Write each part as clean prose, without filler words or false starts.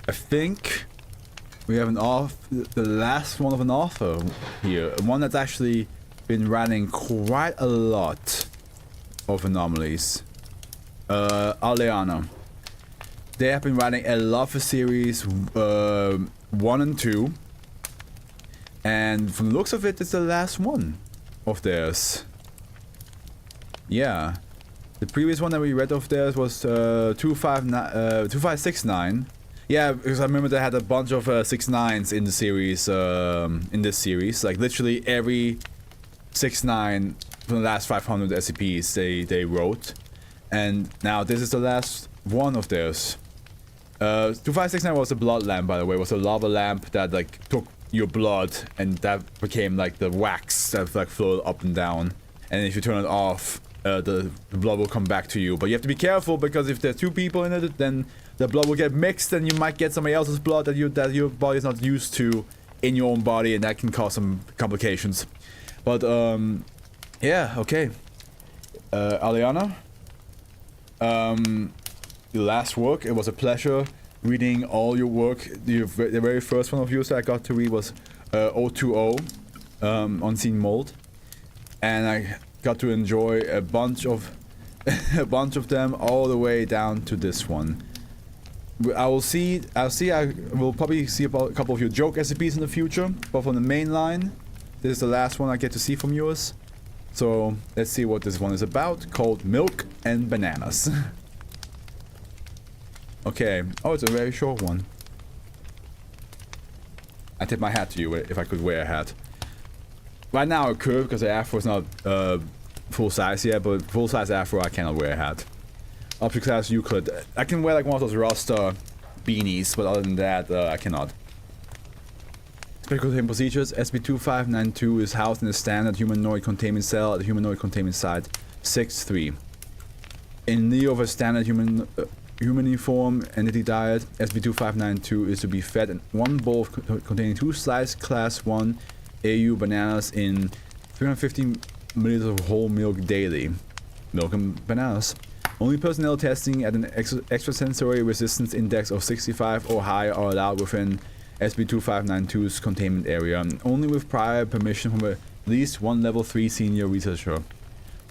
I think we have the last one of an author here. One that's actually been running quite a lot of anomalies. Aleana. They have been writing a lot of series 1 and 2. And from the looks of it, it's the last one of theirs. Yeah. The previous one that we read of theirs was 2569. Yeah, because I remember they had a bunch of 6-9s in the series, in this series. Like literally every 6-9 from the last 500 SCPs they wrote. And now this is the last one of theirs. 2569 was a blood lamp, by the way. It was a lava lamp that like took your blood and that became like the wax that like flowed up and down. And if you turn it off, the blood will come back to you. But you have to be careful because if there's 2 people in it, then the blood will get mixed and you might get somebody else's blood that your body is not used to in your own body, and that can cause some complications. But yeah, okay. Aliana, your last work, it was a pleasure reading all your work. The very first one of yours that I got to read was 020, Unseen Mold, and I got to enjoy a bunch of them all the way down to this one. I will probably see about a couple of your joke SCPs in the future, but from the main line, this is the last one I get to see from yours. So let's see what this one is about, called Milk and Bananas. Okay. Oh, it's a very short one. I tip my hat to you if I could wear a hat. Right now I could because the afro is not full size yet, but full size afro I cannot wear a hat. Up to class you could. I can wear like one of those Rasta beanies, but other than that I cannot. Special containment procedures. SCP-2592 is housed in a standard humanoid containment cell at the humanoid containment site 6-3. In lieu of a standard humaniform entity diet, SCP-2592 is to be fed one bowl containing 2 sliced Class 1 AU bananas in 350 milliliters of whole milk daily. Milk and bananas. Only personnel testing at an extrasensory resistance index of 65 or higher are allowed within SCP-2592's containment area, only with prior permission from at least one Level 3 senior researcher.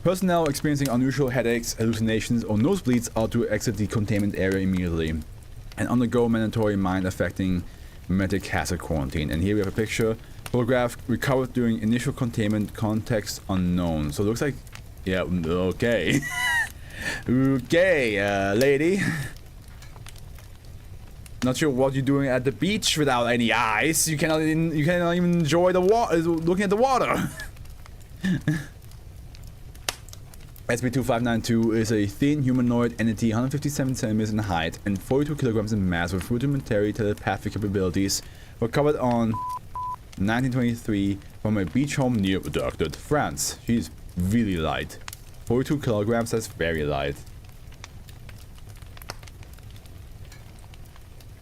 Personnel experiencing unusual headaches, hallucinations, or nosebleeds are to exit the containment area immediately and undergo mandatory mind-affecting memetic hazard quarantine. And here we have a picture. Photograph recovered during initial containment, context unknown. So it looks like... yeah, okay. Okay, lady. Not sure what you're doing at the beach without any eyes. You cannot even enjoy the water, looking at the water. SCP-2592 is a thin humanoid entity, 157 centimeters in height and 42 kilograms in mass, with rudimentary telepathic capabilities. Recovered on 1923 from a beach home near Darkwood, France. She's really light. 42 kilograms, that's very light.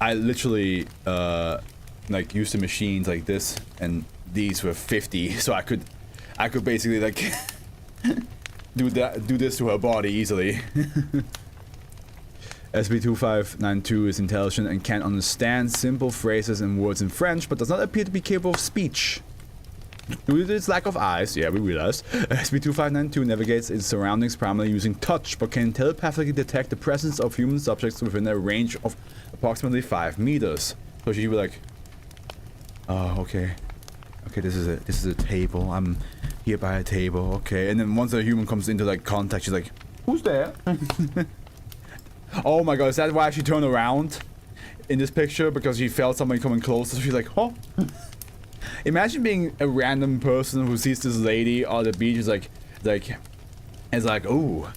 I literally like used the machines like this, and these were 50, so I could basically like do this to her body easily. SCP-2592 is intelligent and can understand simple phrases and words in French, but does not appear to be capable of speech. Due to its lack of eyes, yeah, we realized, SCP-2592 navigates its surroundings primarily using touch, but can telepathically detect the presence of human subjects within a range of approximately 5 meters. So she would like, oh, okay, this is a table. I'm here by a table, okay. And then once a human comes into like contact, she's like, who's there? Oh my god, is that why she turned around in this picture? Because she felt somebody coming closer. So she's like, oh. Imagine being a random person who sees this lady on the beach. Is like, oh,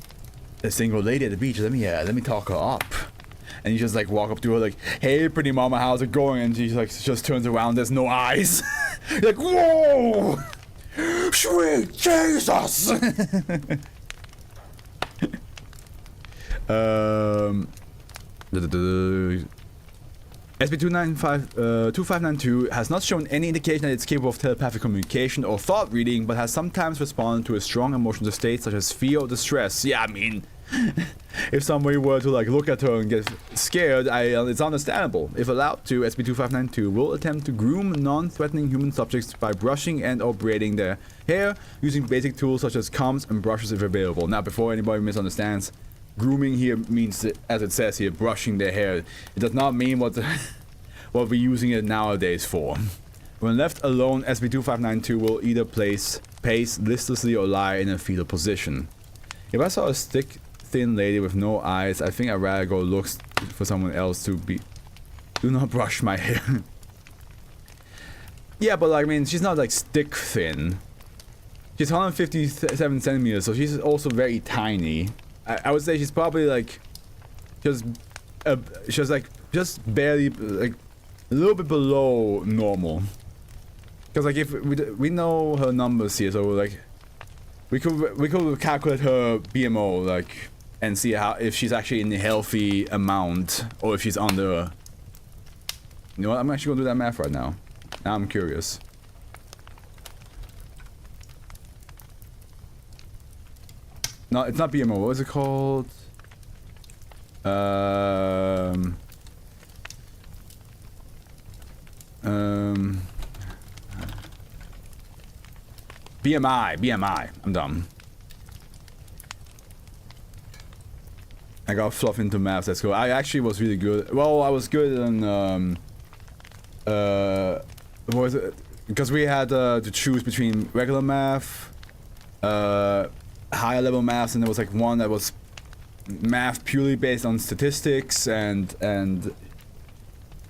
a single lady at the beach. Let me talk her up. And you just like walk up to her like, hey, pretty mama, how's it going? And she like just turns around. There's no eyes. You're like, whoa, sweet Jesus. SCP-2592 has not shown any indication that it's capable of telepathic communication or thought reading, but has sometimes responded to a strong emotional state such as fear or distress. Yeah, I mean, if somebody were to like look at her and get scared, it's understandable. If allowed to, SCP-2592 will attempt to groom non-threatening human subjects by brushing and or braiding their hair using basic tools such as combs and brushes if available. Now, before anybody misunderstands, grooming here means, as it says here, brushing their hair. It does not mean what we're using it nowadays for. When left alone, SCP-2592 will either pace listlessly or lie in a fetal position. If I saw a stick-thin lady with no eyes, I think I'd rather go look for someone else to be... Do not brush my hair. Yeah, but like, I mean, she's not like stick-thin. She's 157 centimeters, so she's also very tiny. I would say she's probably like just barely like a little bit below normal. Because like if we know her numbers here, so like we could calculate her BMO like and see if she's actually in the healthy amount or if she's under. You know what? I'm actually gonna do that math right now. Now I'm curious. No, it's not BMO. What is it called? BMI. I'm dumb. I got Fluff into math. Let's go. I actually was really good. Well, I was good in what was it? Because we had to choose between regular math, higher level math, and there was like one that was math purely based on statistics and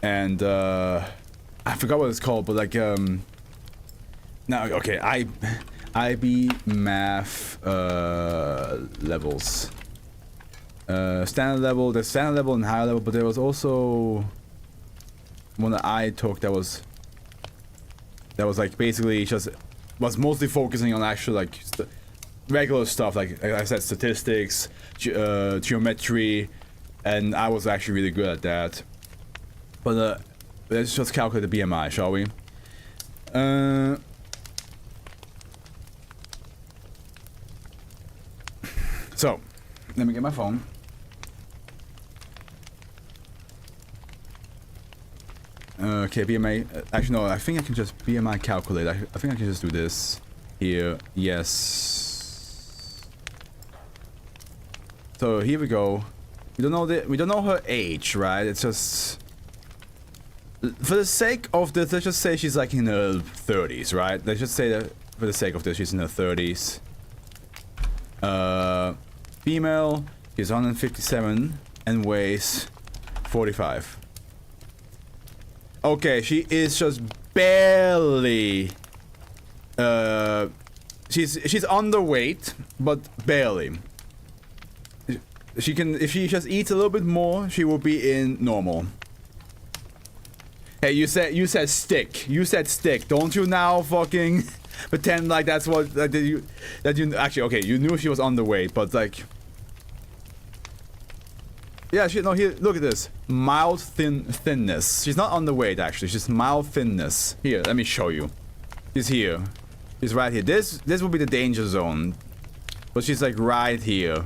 I forgot what it's called, but like no, okay, IB math levels, standard level. There's standard level and higher level, but there was also one that I took that was like basically just was mostly focusing on actual like regular stuff, like I said, statistics, geometry, and I was actually really good at that. But let's just calculate the BMI, shall we? So, let me get my phone. Okay, BMI. Actually, no, I think I can just BMI calculate. I think I can just do this here. Yes. So here we go. We don't know her age, right? It's just for the sake of this, let's just say she's like in her 30s, right? Let's just say that for the sake of this, she's in her 30s. Female, she's 157 and weighs 45. Okay, she is just barely she's underweight, but barely. She can, if she just eats a little bit more, she will be in normal. Hey, you said stick. You said stick. Don't you now fucking pretend like that's what that you actually, okay, you knew she was underweight, but like, yeah, no, here, look at this. Mild thinness. She's not underweight actually. She's mild thinness. Here, let me show you. She's here. She's right here. This will be the danger zone. But she's like right here.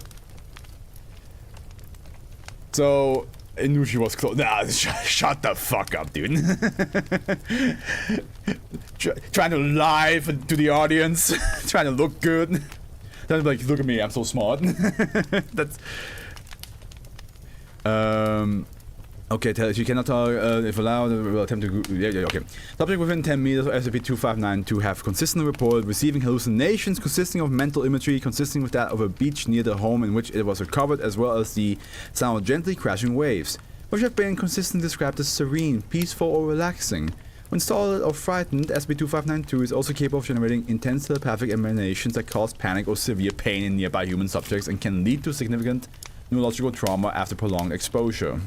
So, I knew she was close. Nah, shut the fuck up, dude. Trying to lie to the audience. Trying to look good. Trying to be like, look at me, I'm so smart. That's... Okay, tell she cannot talk, if allowed, will attempt to... Yeah, okay. Subject within 10 meters of SCP-2592 have consistently reported receiving hallucinations consisting of mental imagery consisting with that of a beach near the home in which it was recovered, as well as the sound of gently crashing waves, which have been consistently described as serene, peaceful, or relaxing. When startled or frightened, SCP-2592 is also capable of generating intense telepathic emanations that cause panic or severe pain in nearby human subjects and can lead to significant neurological trauma after prolonged exposure.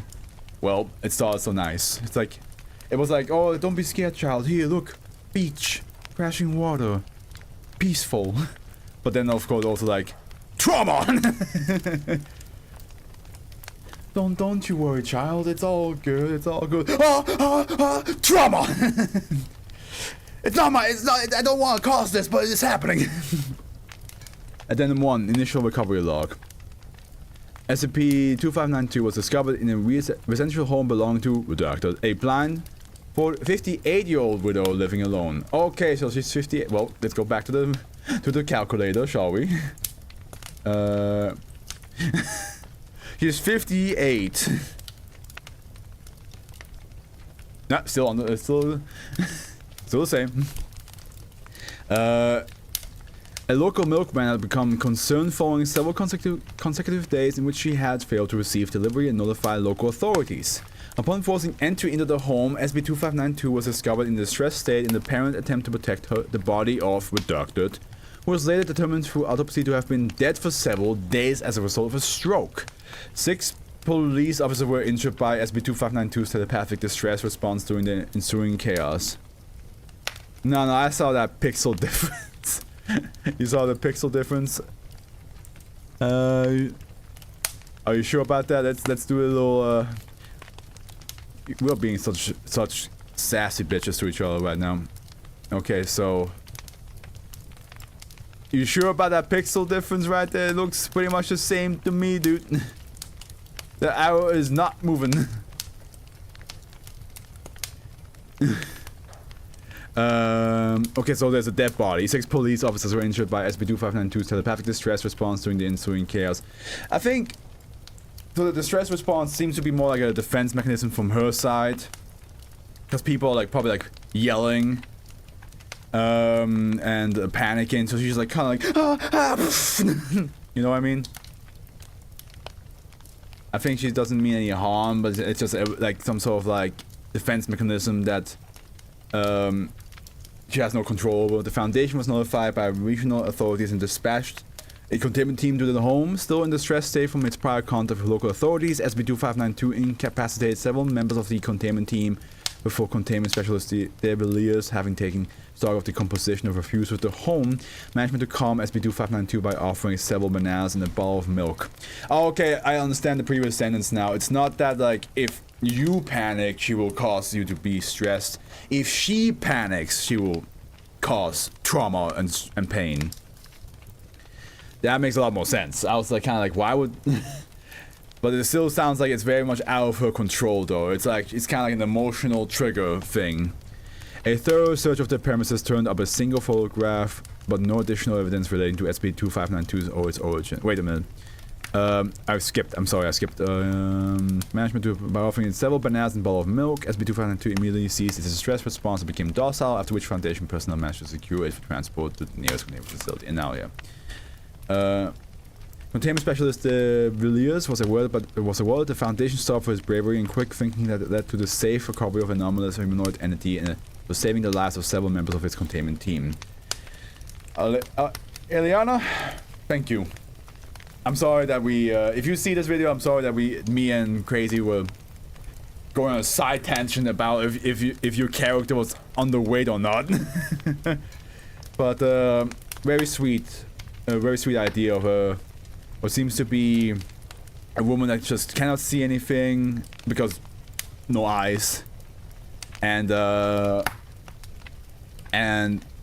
Well, it started so nice. It's like, it was like, oh, don't be scared, child. Here, look, beach, crashing water, peaceful. But then, of course, also like, trauma. Don't you worry, child. It's all good. It's all good. Trauma. It's not. I don't want to cause this, but it's happening. Addendum 1, initial recovery log. SCP-2592 was discovered in a residential home belonging to redacted, a blind 58-year-old widow living alone. Okay, so she's 58. Well, let's go back to the calculator, shall we? She's 58. Nah, still on the still the same. A local milkman had become concerned following several consecutive days in which she had failed to receive delivery and notify local authorities. Upon forcing entry into the home, SCP-2592 was discovered in a distressed state in the apparent attempt to protect the body of redacted, who was later determined through autopsy to have been dead for several days as a result of a stroke. 6 police officers were injured by SCP-2592's telepathic distress response during the ensuing chaos. No, I saw that pixel difference. You saw the pixel difference? Are you sure about that? Let's do a little, we're being such sassy bitches to each other right now. Okay, so... You sure about that pixel difference right there? It looks pretty much the same to me, dude. The arrow is not moving. Okay, so there's a dead body. 6 police officers were injured by SCP-2592's telepathic distress response during the ensuing chaos. I think... So the distress response seems to be more like a defense mechanism from her side. Because people are like probably like yelling. And panicking, so she's like kind of like... You know what I mean? I think she doesn't mean any harm, but it's just like some sort of like defense mechanism that... she has no control over. The Foundation was notified by regional authorities and dispatched a containment team to the home. Still in distress state from its prior contact with local authorities, SCP-2592 incapacitated several members of the containment team before containment specialist De Villiers, having taken stock of the composition of refuse with the home, management to calm SCP-2592 by offering several bananas and a bowl of milk. Oh, okay, I understand the previous sentence now. It's not that like if you panic, she will cause you to be stressed. If she panics, she will cause trauma and pain. That makes a lot more sense. I was like kind of like, why would... But it still sounds like it's very much out of her control though. It's like, it's kind of like an emotional trigger thing. A thorough search of the premises turned up a single photograph, but no additional evidence relating to SCP-2592 or its origin. Wait a minute. I skipped. I'm sorry, I skipped. Management to, by offering it several bananas and a bowl of milk. SCP-2592 immediately ceased its distress response and became docile, after which Foundation personnel managed to secure it for transport to the nearest containment facility. And now, yeah. Containment specialist Villiers was awarded the Foundation Star for his bravery and quick thinking that led to the safe recovery of an anomalous humanoid entity and was saving the lives of several members of its containment team. Eliana, thank you. I'm sorry that we, if you see this video, I'm sorry that me and Crazy were going on a side tangent about if your character was underweight or not. But very sweet idea of what seems to be a woman that just cannot see anything because no eyes, and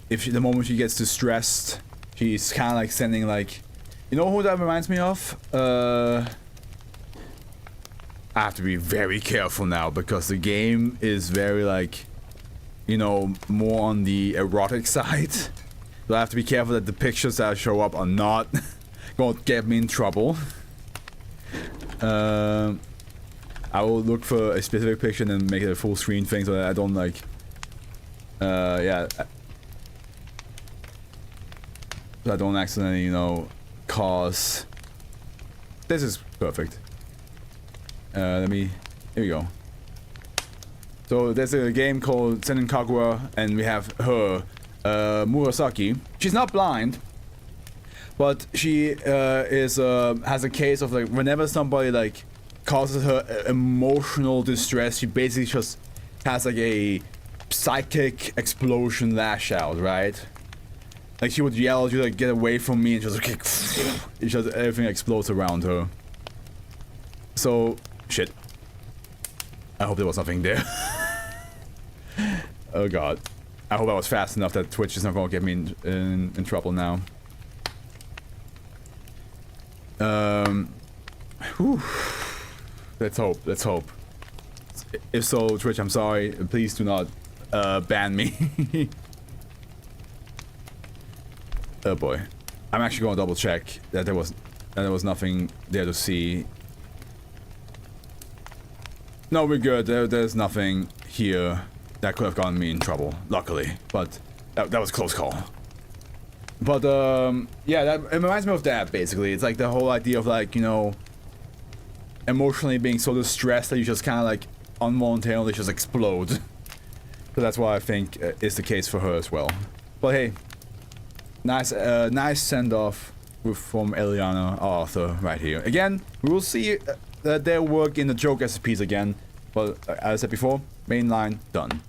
if the moment she gets distressed, she's kind of like sending like, you know who that reminds me of? I have to be very careful now because the game is very like, you know, more on the erotic side. So I have to be careful that the pictures that show up are not gonna get me in trouble. I will look for a specific picture and then make it a full screen thing so that I don't like, yeah. So I don't accidentally, you know, cause... This is perfect. Here we go. So there's a game called Senin Kagura, and we have her, Murasaki. She's not blind, but she has a case of like whenever somebody like causes her emotional distress, she basically just has like a psychic explosion lash out, right? Like she would yell at you like, get away from me, and just like, it's just everything explodes around her. So Shit. I hope there was nothing there. Oh god. I hope I was fast enough that Twitch is not gonna get me in trouble now. Whew. Let's hope, let's hope. If so, Twitch, I'm sorry. Please do not ban me. Oh boy. I'm actually gonna double check that there was nothing there to see. No, we're good. There's nothing here that could have gotten me in trouble, luckily. But that was a close call. But yeah, it reminds me of that basically. It's like the whole idea of like, you know, emotionally being so distressed that you just kind of like involuntarily just explode. So that's what I think is the case for her as well. But hey, nice send off from Eliana, our author, right here. Again, we will see their work in the joke SCPs again. But as I said before, main line done.